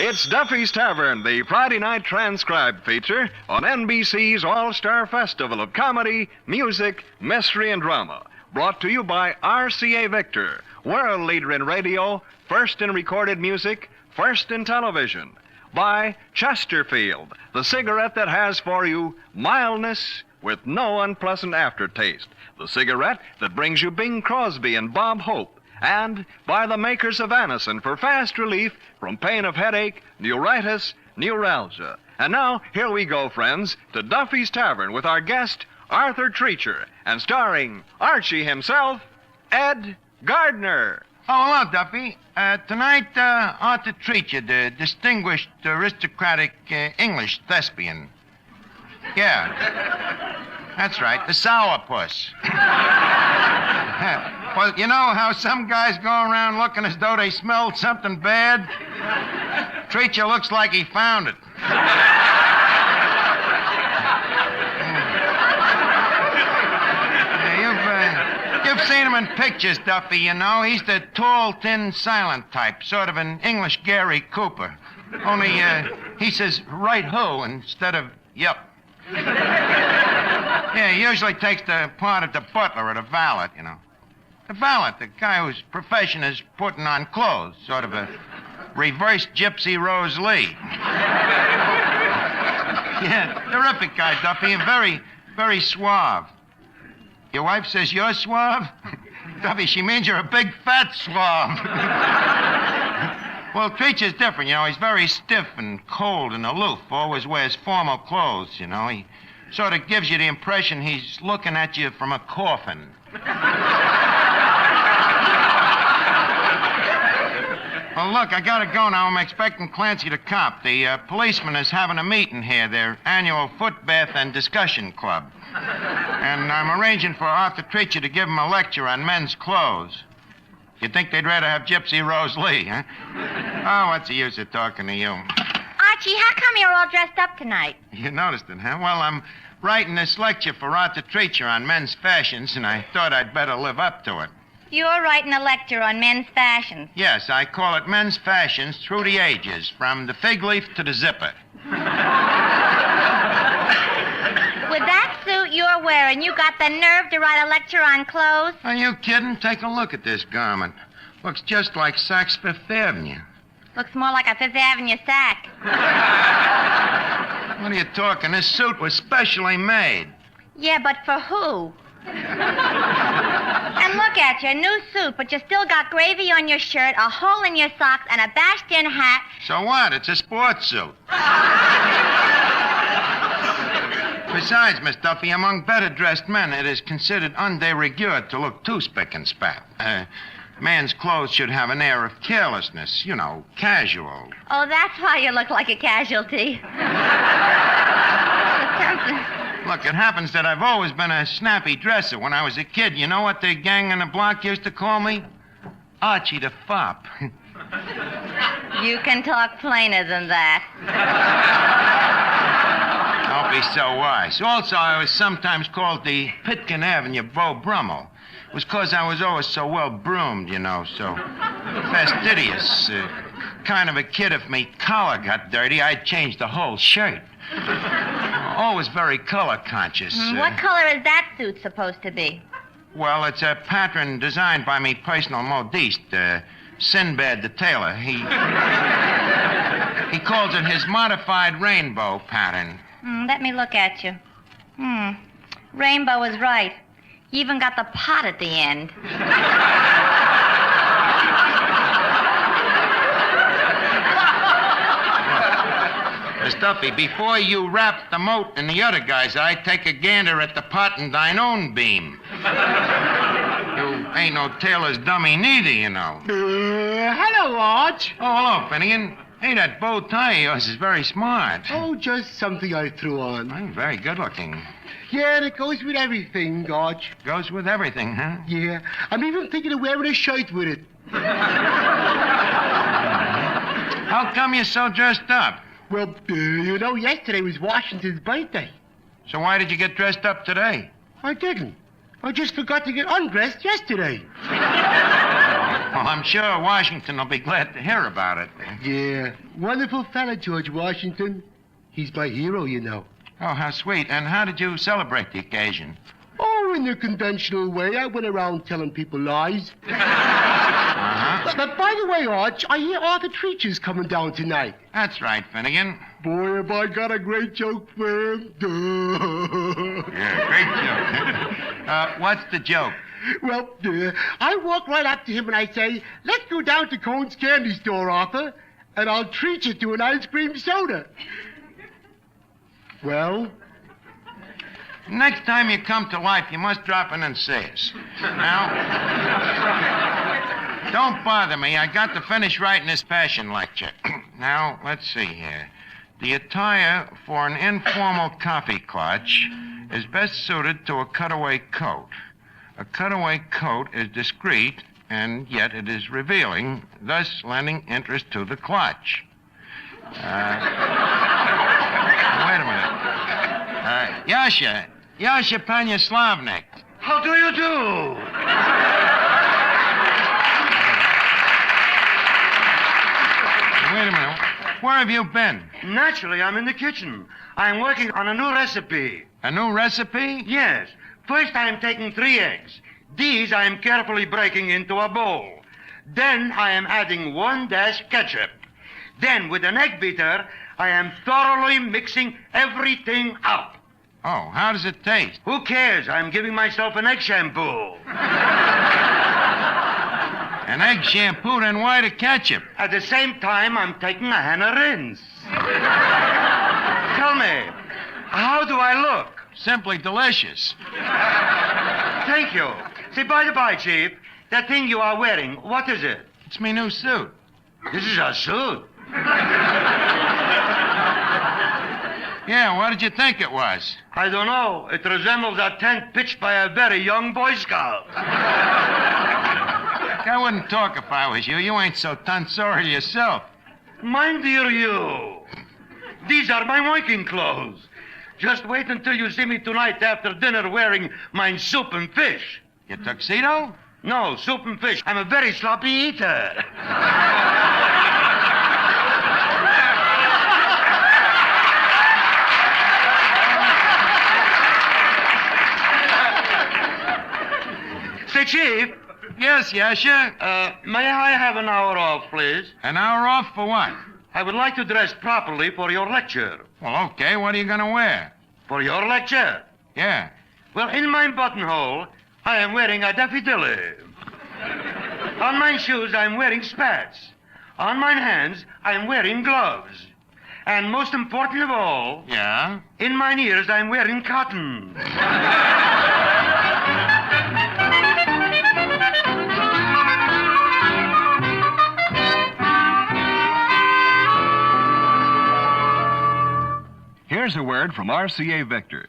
It's Duffy's Tavern, the Friday night transcribed feature on NBC's All-Star Festival of Comedy, Music, Mystery, and Drama. Brought to you by RCA Victor, world leader in radio, first in recorded music, first in television. By Chesterfield, the cigarette that has for you mildness with no unpleasant aftertaste. The cigarette that brings you Bing Crosby and Bob Hope. And by the makers of Anacin for fast relief from pain of headache, neuritis, neuralgia. And now, here we go, friends, to Duffy's Tavern with our guest, Arthur Treacher, and starring Archie himself, Ed Gardner. Oh, hello, Duffy. Tonight, Arthur Treacher, the distinguished aristocratic English thespian. Yeah, that's right, the sourpuss. Well, you know how some guys go around looking as though they smelled something bad? Treacher looks like he found it. You've seen him in pictures, Duffy, you know. He's the tall, thin, silent type, sort of an English Gary Cooper. Only he says right ho instead of yup. Yeah, he usually takes the part of the butler or the valet, you know. The valet, the guy whose profession is putting on clothes, sort of a reverse Gypsy Rose Lee. Yeah, terrific guy, Duffy, and very, very suave. Your wife says you're suave? Duffy, she means you're a big fat suave. Well, Treacher's different, you know. He's very stiff and cold and aloof. Always wears formal clothes, you know. He sort of gives you the impression he's looking at you from a coffin. Well, look, I gotta go now. I'm expecting Clancy to cop. The policeman is having a meeting here, their annual footbath and discussion club. And I'm arranging for Arthur Treacher to give him a lecture on men's clothes. You'd think they'd rather have Gypsy Rose Lee, huh? Oh, what's the use of talking to you? Archie, how come you're all dressed up tonight? You noticed it, huh? Well, I'm writing this lecture for Arthur Treacher on men's fashions, and I thought I'd better live up to it. You're writing a lecture on men's fashions. Yes, I call it Men's Fashions Through the Ages, from the fig leaf to the zipper. With that suit you're wearing, you got the nerve to write a lecture on clothes? Are you kidding? Take a look at this garment. Looks just like Saks Fifth Avenue. Looks more like a Fifth Avenue sack. What are you talking? This suit was specially made. Yeah, but for who? And look at you, a new suit, but you still got gravy on your shirt, a hole in your socks, and a bashed-in hat. So what? It's a sports suit. Besides, Miss Duffy, among better-dressed men, it is considered un de rigueur to look too spick and spat. Man's clothes should have an air of carelessness, you know, casual. Oh, that's why you look like a casualty. Look, it happens that I've always been a snappy dresser. When I was a kid, you know what the gang on the block used to call me? Archie the Fop. You can talk plainer than that. Don't be so wise. Also, I was sometimes called the Pitkin Avenue Beau Brummel. It was because I was always so well broomed, you know, so fastidious. Kind of a kid, if me collar got dirty, I'd change the whole shirt. Always very color conscious. What color is that suit supposed to be? Well, it's a pattern designed by me personal modiste, Sinbad the tailor. He calls it his modified rainbow pattern. Let me look at you. Rainbow is right. You even got the pot at the end. Miss Duffy, before you wrap the moat in the other guy's eye, take a gander at the pot in thine own beam. You ain't no tailor's dummy neither, you know. Hello, Arch. Oh, hello, Finnegan. Hey, that bow tie of yours is very smart. Oh, just something I threw on. Oh, very good looking. Yeah, and it goes with everything, Arch. Goes with everything, huh? Yeah, I'm even thinking of wearing a shirt with it. How come you're so dressed up? Well, you know, yesterday was Washington's birthday. So why did you get dressed up today? I didn't. I just forgot to get undressed yesterday. Well, I'm sure Washington will be glad to hear about it. Yeah, wonderful fella, George Washington. He's my hero, you know. Oh, how sweet. And how did you celebrate the occasion? Oh, in the conventional way, I went around telling people lies. Uh-huh. But by the way, Arch, I hear Arthur Treacher's coming down tonight. That's right, Finnegan. Boy, have I got a great joke for him. Yeah, great joke. What's the joke? Well, I walk right up to him and I say, let's go down to Cone's candy store, Arthur, and I'll treat you to an ice cream soda. Well? Next time you come to life, you must drop in and see us. Now, don't bother me. I got to finish writing this passion lecture. Now, let's see here. The attire for an informal coffee clutch is best suited to a cutaway coat. A cutaway coat is discreet, and yet it is revealing, thus lending interest to the clutch. Wait a minute. Yasha Panyaslavnik. How do you do? Wait a minute. Where have you been? Naturally, I'm in the kitchen. I'm working on a new recipe. A new recipe? Yes. First, I am taking 3 eggs. These I am carefully breaking into a bowl. Then I am adding 1 dash ketchup. Then, with an egg beater, I am thoroughly mixing everything up. Oh, how does it taste? Who cares? I'm giving myself an egg shampoo. An egg shampoo, then why the ketchup? At the same time, I'm taking a henna rinse. Tell me, how do I look? Simply delicious. Thank you. Say, by the by, Chief, that thing you are wearing, what is it? It's my new suit. This is a suit. Yeah, what did you think it was? I don't know. It resembles a tent pitched by a very young Boy Scout. I wouldn't talk if I was you. You ain't so tonsorial yourself. My dear you, these are my working clothes. Just wait until you see me tonight after dinner wearing my soup and fish. Your tuxedo? No, soup and fish. I'm a very sloppy eater. Say, Chief. Yes, Yasha. May I have an hour off, please? An hour off for what? I would like to dress properly for your lecture. Well, okay. What are you going to wear? For your lecture? Yeah. Well, in my buttonhole, I am wearing a daffodilly. On my shoes, I'm wearing spats. On my hands, I'm wearing gloves. And most important of all, Yeah? in my ears, I'm wearing cotton. Here's a word from RCA Victor.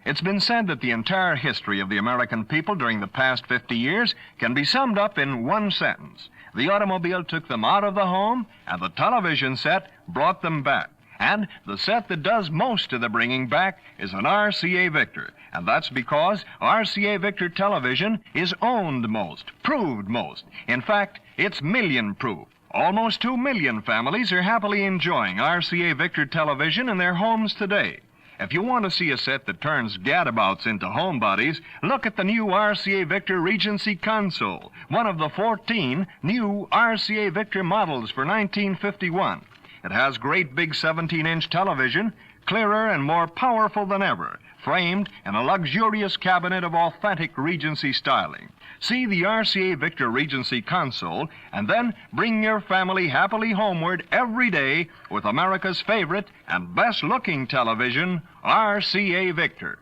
It's been said that the entire history of the American people during the past 50 years can be summed up in one sentence. The automobile took them out of the home, and the television set brought them back. And the set that does most of the bringing back is an RCA Victor. And that's because RCA Victor television is owned most, proved most. In fact, it's million-proof. Almost 2 million families are happily enjoying RCA Victor television in their homes today. If you want to see a set that turns gadabouts into homebodies, look at the new RCA Victor Regency console, one of the 14 new RCA Victor models for 1951. It has great big 17-inch television, clearer and more powerful than ever, framed in a luxurious cabinet of authentic Regency styling. See the RCA Victor Regency console, and then bring your family happily homeward every day with America's favorite and best-looking television, RCA Victor.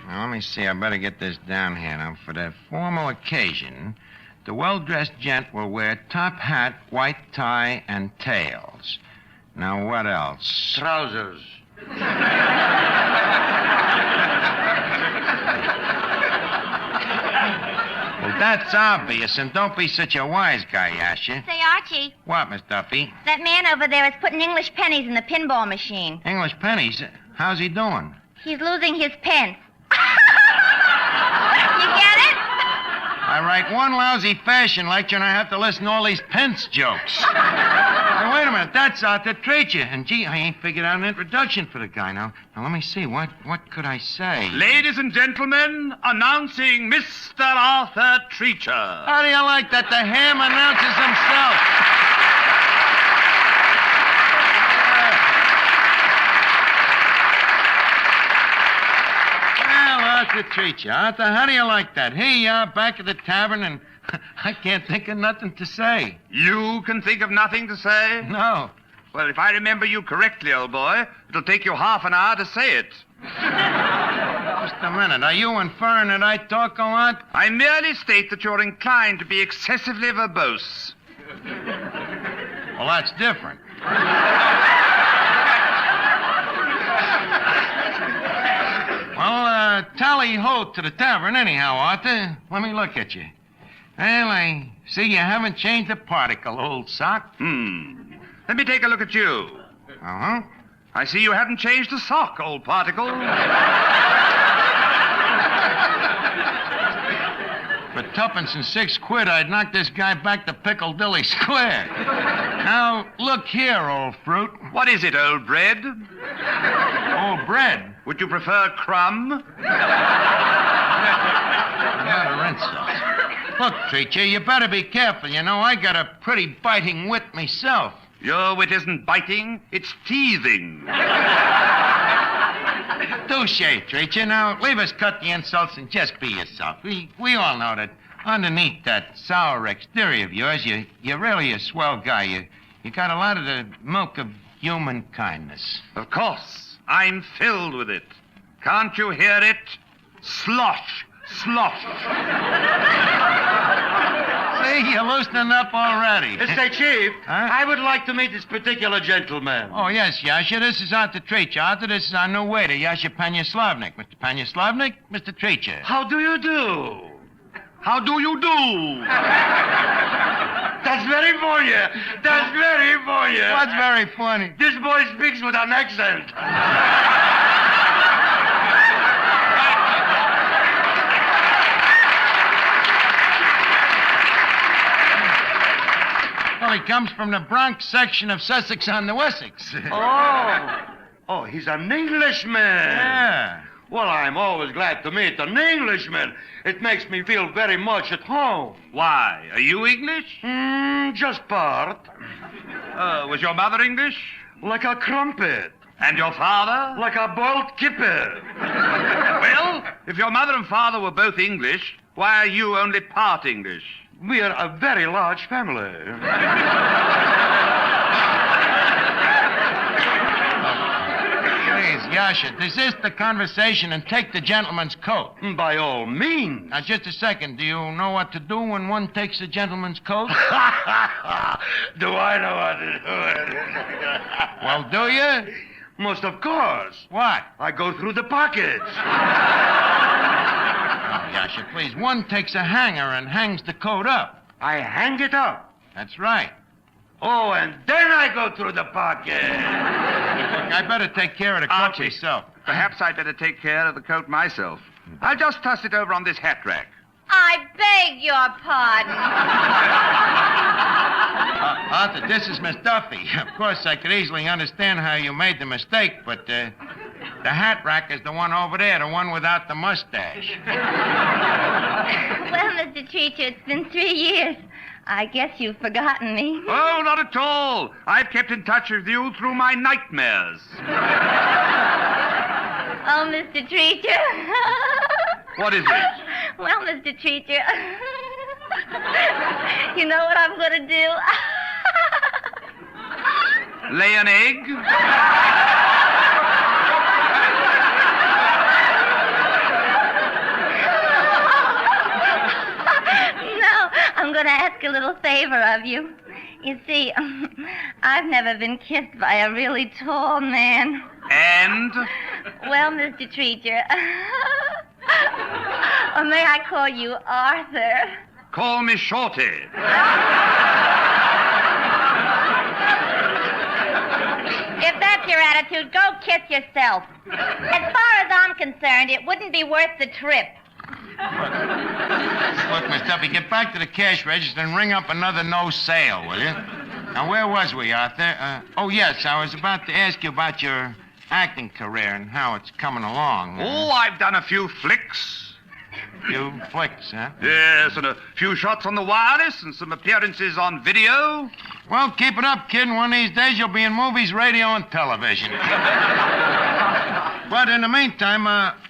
Now, let me see. I better get this down here. Now, for the formal occasion, the well-dressed gent will wear top hat, white tie, and tails. Now, what else? Trousers. Well, that's obvious, and don't be such a wise guy, Yasha. Say, Archie, What, Miss Duffy? that man over there is putting English pennies in the pinball machine. English pennies? How's he doing? He's losing his pence. You get it? I write one lousy fashion lecture and I have to listen to all these pence jokes. Hey, wait a minute. That's Arthur Treacher. And, gee, I ain't figured out an introduction for the guy. Now let me see. What could I say? Ladies and gentlemen, announcing Mr. Arthur Treacher. How do you like that? The ham announces himself. Arthur Treacher. Arthur, how do you like that? Here you are back at the tavern, and I can't think of nothing to say. You can think of nothing to say? No. Well, if I remember you correctly, old boy, it'll take you half an hour to say it. Just a minute. Are you inferring that I talk a lot? I merely state that you're inclined to be excessively verbose. Well, that's different. Well, tally-ho to the tavern anyhow, Arthur. Let me look at you. Well, I see you haven't changed a particle, old sock. Let me take a look at you. Uh-huh. I see you haven't changed a sock, old particle. For tuppence and 6 quid, I'd knock this guy back to Piccadilly Square. Now, look here, old fruit. What is it, old bread? Old bread? Would you prefer crumb? Not a insult. Look, Treacher, you better be careful. You know, I got a pretty biting wit myself. Your wit isn't biting, it's teething. Touche, Treacher. Now, leave us cut the insults and just be yourself. We all know that underneath that sour exterior of yours, you're really a swell guy. You got a lot of the milk of human kindness. Of course. I'm filled with it. Can't you hear it? Slosh, slosh. See, you're loosening up already. Mr. Chief, Huh? I would like to meet this particular gentleman. Oh, yes, Yasha. This is Arthur Treacher. Arthur, this is our new waiter, Yasha Panyaslavnik. Mr. Panyaslavnik, Mr. Treacher. How do you do? How do you do? That's very funny. That's very funny. What's very funny? This boy speaks with an accent. Well, he comes from the Bronx section of Sussex on the Wessex. Oh, he's an Englishman. Yeah. Well, I'm always glad to meet an Englishman. It makes me feel very much at home. Why, are you English? Just part. Was your mother English? Like a crumpet. And your father? Like a boiled kipper. Well, if your mother and father were both English, why are you only part English? We are a very large family. Please, Yasha, desist the conversation and take the gentleman's coat. By all means. Now, just a second. Do you know what to do when one takes a gentleman's coat? Do I know what to do? Well, do you? Most of course. What? I go through the pockets. Oh, Yasha, please. One takes a hanger and hangs the coat up. I hang it up. That's right. Oh, and then I go through the pocket. Look, I better take care of the coat Archie. myself. Perhaps I'd better take care of the coat myself. I'll just toss it over on this hat rack. I beg your pardon. Arthur, this is Miss Duffy. Of course, I could easily understand how you made the mistake, but the hat rack is the one over there, the one without the mustache. Well, Mr. Treacher, it's been 3 years. I guess you've forgotten me. Oh, not at all. I've kept in touch with you through my nightmares. Oh, Mr. Treacher. What is it? Well, Mr. Treacher, you know what I'm going to do? Lay an egg? No, I'm going to ask a little favor of you. You see, I've never been kissed by a really tall man. And? Well, Mr. Treacher, or may I call you Arthur? Call me Shorty. If that's your attitude, go kiss yourself. As far as I'm concerned, it wouldn't be worth the trip. Look, Miss Duffy, get back to the cash register and ring up another no sale, will you? Now, where was we, Arthur? Oh, yes, I was about to ask you about your acting career and how it's coming along. Oh, I've done a few flicks. Few flicks, huh? Yes, and a few shots on the wireless and some appearances on video. Well, keep it up, kid. One of these days you'll be in movies, radio, and television. But in the meantime,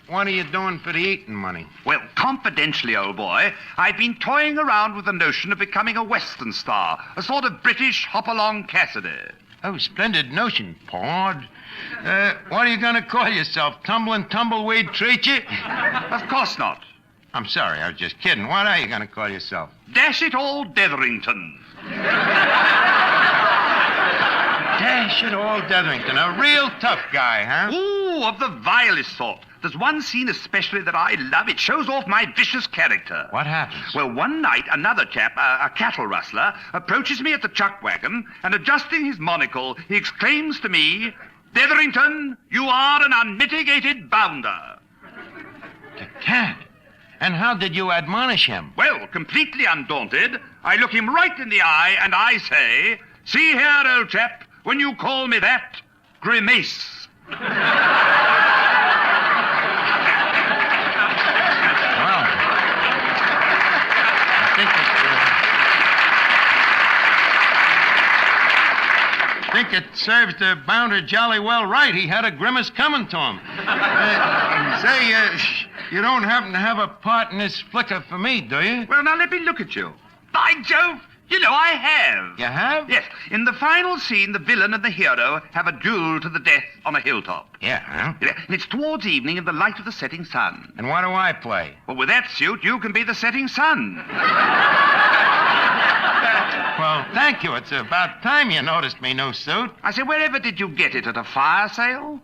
what are you doing for the eating money? Well, confidentially, old boy, I've been toying around with the notion of becoming a Western star, a sort of British Hop-Along Cassidy. Oh, splendid notion, Pod. What are you going to call yourself? Tumbling Tumbleweed Treacher? Of course not. I'm sorry, I was just kidding. What are you going to call yourself? Dash it all, Detherington. Dash it all, Detherington. A real tough guy, huh? Ooh, of the vilest sort. There's one scene especially that I love. It shows off my vicious character. What happens? Well, one night, another chap, a cattle rustler, approaches me at the chuck wagon, and adjusting his monocle, he exclaims to me, "Detherington, you are an unmitigated bounder." The cat? And how did you admonish him? Well, completely undaunted, I look him right in the eye and I say, "See here, old chap, when you call me that, grimace." Well, I think it serves the bounder jolly well right. He had a grimace coming to him. You don't happen to have a part in this flicker for me, do you? Well, now let me look at you. By Jove, you know I have. You have? Yes. In the final scene, the villain and the hero have a duel to the death on a hilltop. Yeah, huh? Yeah, and it's towards evening in the light of the setting sun. And what do I play? Well, with that suit, you can be the setting sun. Well, thank you. It's about time you noticed me new suit. I say, wherever did you get it? At a fire sale?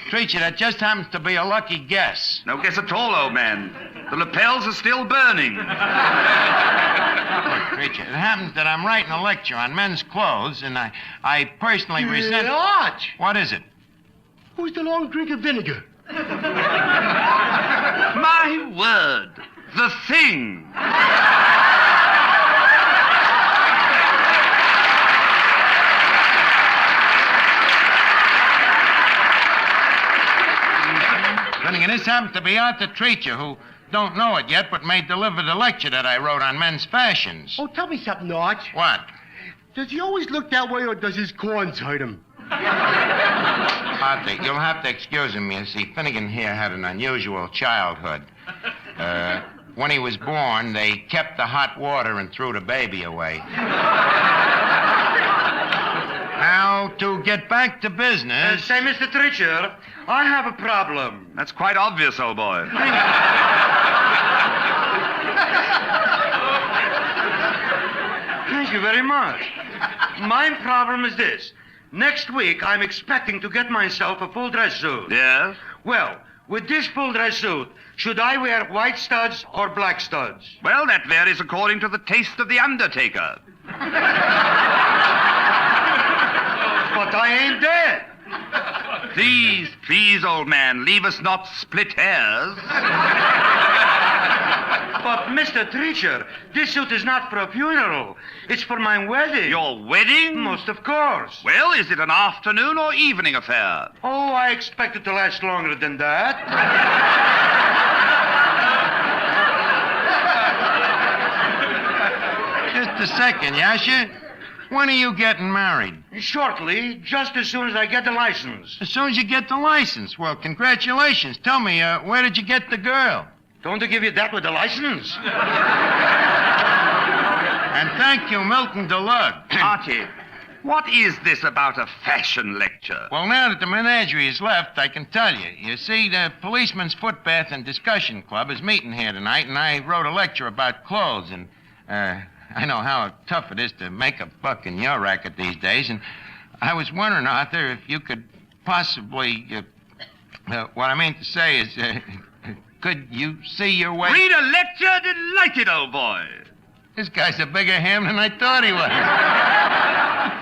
Treacher, that just happens to be a lucky guess. No guess at all, old man. The lapels are still burning. Look, Treacher, it happens that I'm writing a lecture on men's clothes, and I personally resent... Arch! What is it? Who's the long drink of vinegar? My word. The thing. And this happens to be Arthur Treacher, who don't know it yet, but may deliver the lecture that I wrote on men's fashions. Oh, tell me something, Arch. What? Does he always look that way, or does his corns hurt him? Arthur, you'll have to excuse him. You see, Finnegan here had an unusual childhood. When he was born, they kept the hot water and threw the baby away. Now, to get back to business... Say, Mr. Treacher, I have a problem. That's quite obvious, old boy. Thank you very much. My problem is this. Next week, I'm expecting to get myself a full dress suit. Yes? Well, with this full dress suit, should I wear white studs or black studs? Well, that varies according to the taste of the undertaker. But I ain't dead. Please, please, old man, leave us not split hairs. But, Mr. Treacher, this suit is not for a funeral. It's for my wedding. Your wedding? Most of course. Well, is it an afternoon or evening affair? Oh, I expect it to last longer than that. Just a second, Yasha. When are you getting married? Shortly, just as soon as I get the license. As soon as you get the license. Well, congratulations. Tell me, where did you get the girl? Don't they give you that with the license? And thank you, Milton DeLug. Archie, what is this about a fashion lecture? Well, now that the menagerie is left, I can tell you. You see, the Policeman's Footbath and Discussion Club is meeting here tonight, and I wrote a lecture about clothes, and, I know how tough it is to make a buck in your racket these days, and I was wondering, Arthur, if you could possibly, what I mean to say is, could you see your way... Read a lecture? Delighted, old boy. This guy's a bigger ham than I thought he was.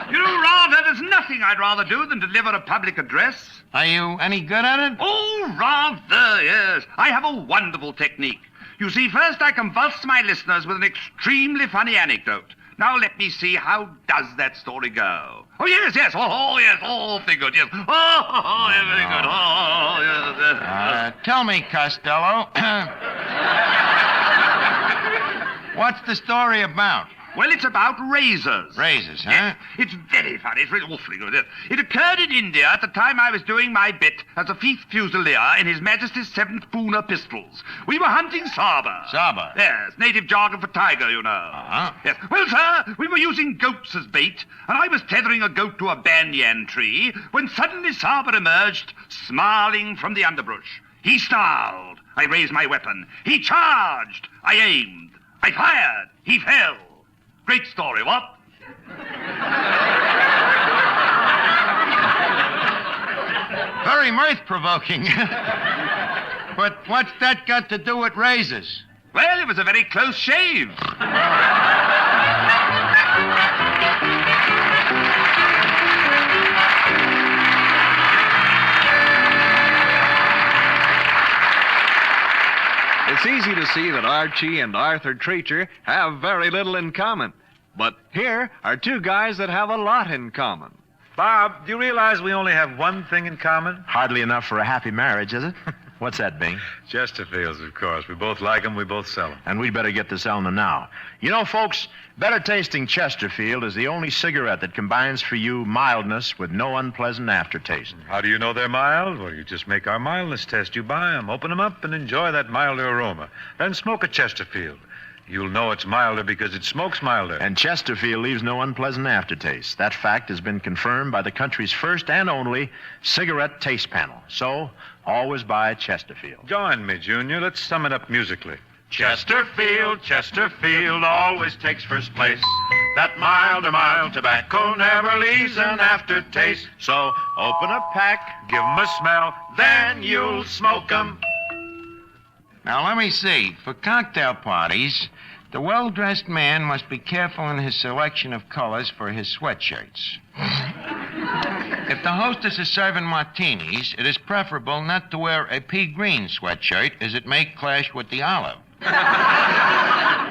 You know, rather, there's nothing I'd rather do than deliver a public address. Are you any good at it? Oh, rather, yes. I have a wonderful technique. You see, first I convulse my listeners with an extremely funny anecdote. Now let me see, how does that story go? Oh, yes. Yes, very good, yes. Yes, very good. Oh, yes. Tell me, Costello, what's the story about? Well, it's about razors. Razors, huh? Yes, it's very funny. It's really awfully good. Yes. It occurred in India at the time I was doing my bit as a Fief Fusilier in His Majesty's 7th Pooner pistols. We were hunting Saba. Saba? Yes, native jargon for tiger, you know. Uh-huh. Yes. Well, sir, we were using goats as bait, and I was tethering a goat to a banyan tree when suddenly Saba emerged, smiling from the underbrush. He snarled. I raised my weapon. He charged. I aimed. I fired. He fell. Great story, what? Very mirth-provoking. But what's that got to do with razors? Well, it was a very close shave. It's easy to see that Archie and Arthur Treacher have very little in common. But here are two guys that have a lot in common. Bob, do you realize we only have one thing in common? Hardly enough for a happy marriage, is it? What's that, Bing? Chesterfields, of course. We both like them, we both sell them. And we'd better get to selling them now. You know, folks, better tasting Chesterfield is the only cigarette that combines for you mildness with no unpleasant aftertaste. How do you know they're mild? Well, you just make our mildness test. You buy them, open them up, and enjoy that milder aroma. Then smoke a Chesterfield. You'll know it's milder because it smokes milder. And Chesterfield leaves no unpleasant aftertaste. That fact has been confirmed by the country's first and only cigarette taste panel. So, always buy Chesterfield. Join me, Junior. Let's sum it up musically. Chesterfield, Chesterfield always takes first place. That mild tobacco never leaves an aftertaste. So, open a pack, Give 'em a smell. Then you'll smoke 'em. Now, let me see. For cocktail parties, the well-dressed man must be careful in his selection of colors for his sweatshirts. If the hostess is serving martinis, it is preferable not to wear a pea green sweatshirt, as it may clash with the olive.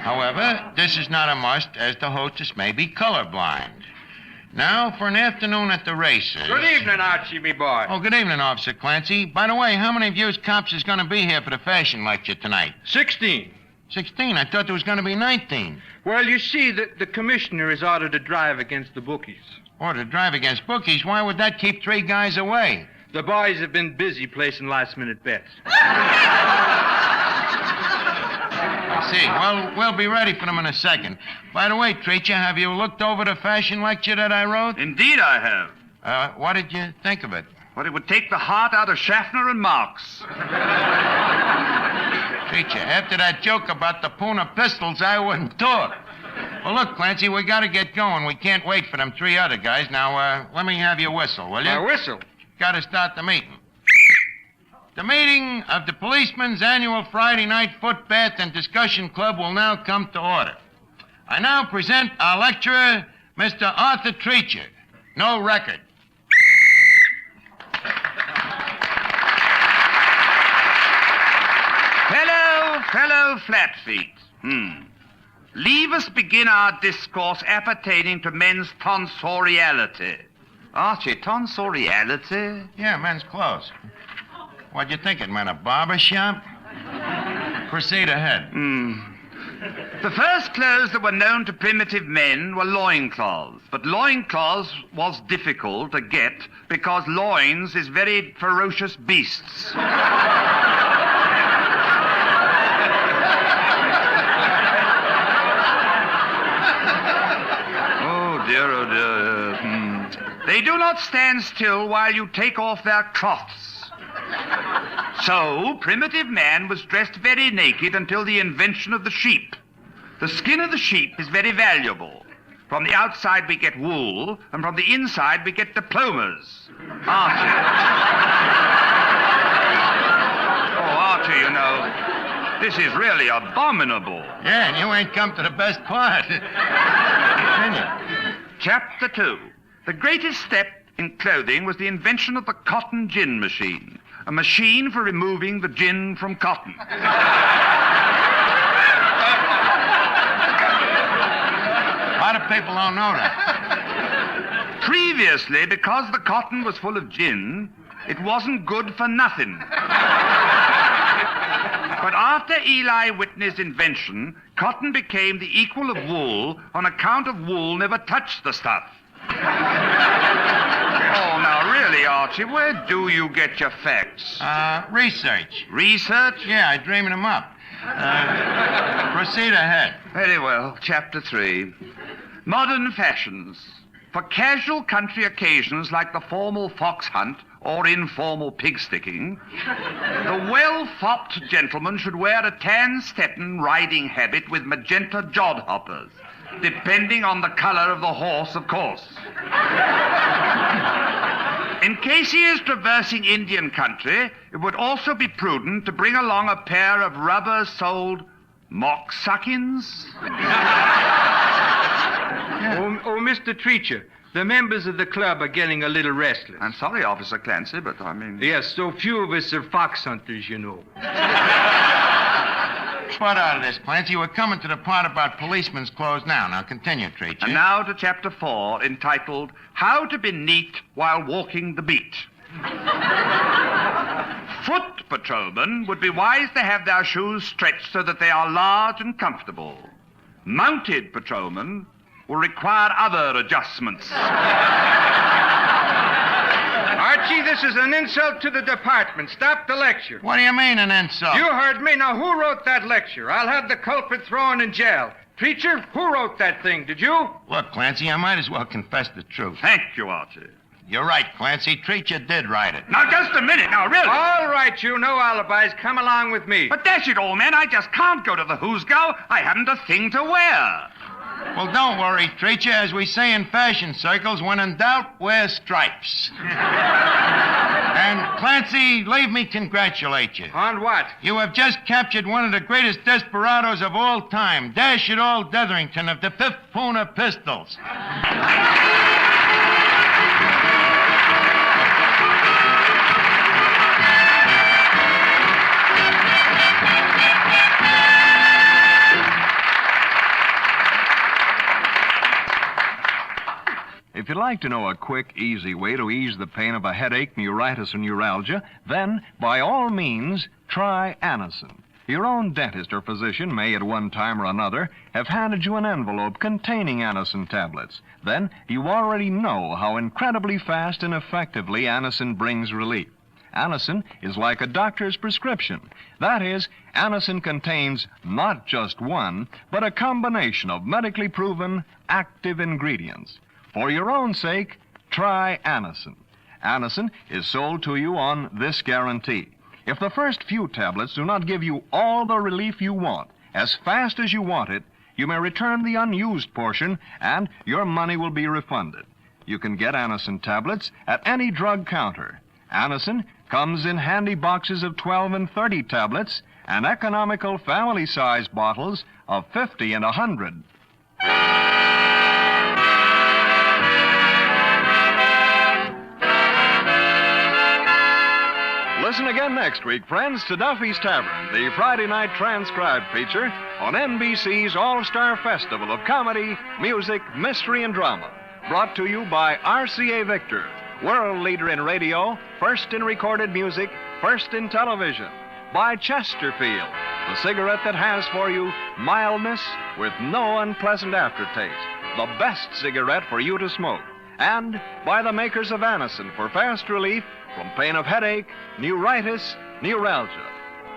However, this is not a must, as the hostess may be colorblind. Now, for an afternoon at the races. Good evening, Archie, me boy. Oh, good evening, Officer Clancy. By the way, how many of you cops is going to be here for the fashion lecture tonight? 16. 16. I thought there was going to be 19. Well, you see, the commissioner is ordered to drive against the bookies. Or to drive against bookies, why would that keep 3 guys away? The boys have been busy placing last-minute bets. I see. Well, we'll be ready for them in a second. By the way, Treacher, have you looked over the fashion lecture that I wrote? Indeed I have. What did you think of it? But it would take the heart out of Schaffner and Marx. Treacher, after that joke about the Pooner pistols, I wouldn't talk. Well, look, Clancy, we got to get going. We can't wait for them 3 other guys. Now, let me have your whistle, will you? My whistle? Got to start the meeting. The meeting of the Policemen's Annual Friday Night Foot Bath and Discussion Club will now come to order. I now present our lecturer, Mr. Arthur Treacher. No record. Fellow Flatfeet. Leave us begin our discourse appertaining to men's tonsoriality. Archie, tonsoriality? Yeah, men's clothes. What'd you think it meant, a barber shop? Proceed ahead. The first clothes that were known to primitive men were loincloths. But loincloths was difficult to get because loins is very ferocious beasts. Oh, dear. They do not stand still while you take off their cloths. So, primitive man was dressed very naked until the invention of the sheep. The skin of the sheep is very valuable. From the outside we get wool, and from the inside we get diplomas. Archie. Oh, Archie, you know. This is really abominable. Yeah, and you ain't come to the best part. Continue. Chapter 2. The greatest step in clothing was the invention of the cotton gin machine, a machine for removing the gin from cotton. A lot of people don't know that. Previously, because the cotton was full of gin, it wasn't good for nothing. But after Eli Whitney's invention, cotton became the equal of wool on account of wool never touched the stuff. Oh, now really, Archie, where do you get your facts? Research. Research? Yeah, I'm dreaming them up. Proceed ahead. Very well. Chapter 3. Modern fashions. For casual country occasions like the formal fox hunt or informal pig sticking, the well-fopped gentleman should wear a tan Stetson riding habit with magenta jodhoppers, depending on the color of the horse, of course. In case he is traversing Indian country, it would also be prudent to bring along a pair of rubber-soled mock-suckins. Oh, Mr. Treacher, the members of the club are getting a little restless. I'm sorry, Officer Clancy, but I mean... Yes, so few of us are fox hunters, you know. What out of this, Clancy? We're coming to the part about policemen's clothes now. Now, continue, Treacher. And now to Chapter 4, entitled, How to be Neat While Walking the Beat. Foot patrolmen would be wise to have their shoes stretched so that they are large and comfortable. Mounted patrolmen will require other adjustments. Archie, this is an insult to the department. Stop the lecture. What do you mean, an insult? You heard me. Now, who wrote that lecture? I'll have the culprit thrown in jail. Treacher, who wrote that thing? Did you? Look, Clancy, I might as well confess the truth. Thank you, Archie. You're right, Clancy. Treacher did write it. Now, just a minute. Now, really. All right, you no alibis. Come along with me. But dash it, old man, I just can't go to the Who's Go. I haven't a thing to wear. Well, don't worry, Treacher. As we say in fashion circles, when in doubt, wear stripes. And, Clancy, leave me congratulate you. On what? You have just captured one of the greatest desperados of all time, Dash It All Detherington of the 5th Puna Pistols. If you'd like to know a quick, easy way to ease the pain of a headache, neuritis, or neuralgia, then, by all means, try Anacin. Your own dentist or physician may, at one time or another, have handed you an envelope containing Anacin tablets. Then, you already know how incredibly fast and effectively Anacin brings relief. Anacin is like a doctor's prescription. That is, Anacin contains not just one, but a combination of medically proven active ingredients. For your own sake, try Anacin. Anacin is sold to you on this guarantee. If the first few tablets do not give you all the relief you want, as fast as you want it, you may return the unused portion and your money will be refunded. You can get Anacin tablets at any drug counter. Anacin comes in handy boxes of 12 and 30 tablets and economical family-size bottles of 50 and 100. Listen again next week, friends, to Duffy's Tavern, the Friday night transcribed feature on NBC's All-Star Festival of Comedy, Music, Mystery, and Drama. Brought to you by RCA Victor, world leader in radio, first in recorded music, first in television. By Chesterfield, the cigarette that has for you mildness with no unpleasant aftertaste. The best cigarette for you to smoke. And by the makers of Anacin for fast relief from pain of headache, neuritis, neuralgia.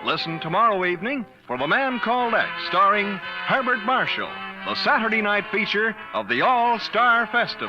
Listen tomorrow evening for The Man Called X, starring Herbert Marshall, the Saturday night feature of the All-Star Festival.